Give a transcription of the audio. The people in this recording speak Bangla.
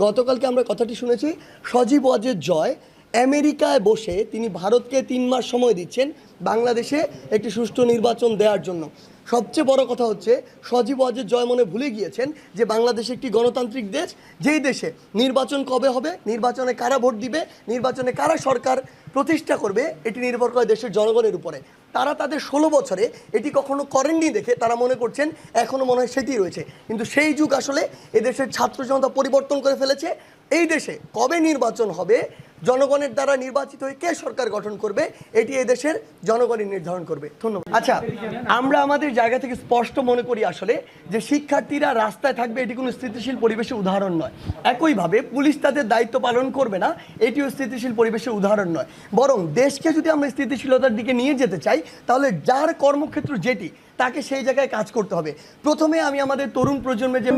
গতকালকে আমরা কথাটি শুনেছি, সজীব ওয়াজেদ জয় আমেরিকায় বসে তিনি ভারতকে 3 মাস সময় দিচ্ছেন বাংলাদেশে একটি সুষ্ঠু নির্বাচন দেওয়ার জন্য। সবচেয়ে বড় কথা হচ্ছে সজীব ওয়াজেদ জয় মনে ভুলে গিয়েছেন যে বাংলাদেশ একটি গণতান্ত্রিক দেশ, যেই দেশে নির্বাচন কবে হবে, নির্বাচনে কারা ভোট দিবে, নির্বাচনে কারা সরকার প্রতিষ্ঠা করবে, এটি নির্ভর করে দেশের জনগণের উপরে। তারা তাদের 16 বছরে এটি কখনো করেননি দেখে তারা মনে করছেন এখনও মনে হয় সেটি রয়েছে, কিন্তু সেই যুগ আসলে এদেশের ছাত্র জনতা পরিবর্তন করে ফেলেছে। এই দেশে কবে নির্বাচন হবে, জনগণের দ্বারা নির্বাচিত হয়ে কে সরকার গঠন করবে, এটি এই দেশের জনগণই নির্ধারণ করবে। ধন্যবাদ। আচ্ছা, আমরা আমাদের জায়গা থেকে স্পষ্ট মনে করি আসলে যে শিক্ষার্থীরা রাস্তায় থাকবে এটি কোনো স্থিতিশীল পরিবেশের উদাহরণ নয়। একইভাবে পুলিশ তাদের দায়িত্ব পালন করবে না, এটিও স্থিতিশীল পরিবেশের উদাহরণ নয়। বরং দেশকে যদি আমরা স্থিতিশীলতার দিকে নিয়ে যেতে চাই, তাহলে যার কর্মক্ষেত্র যেটি তাকে সেই জায়গায় কাজ করতে হবে। প্রথমে আমি আমাদের তরুণ প্রজন্মে যে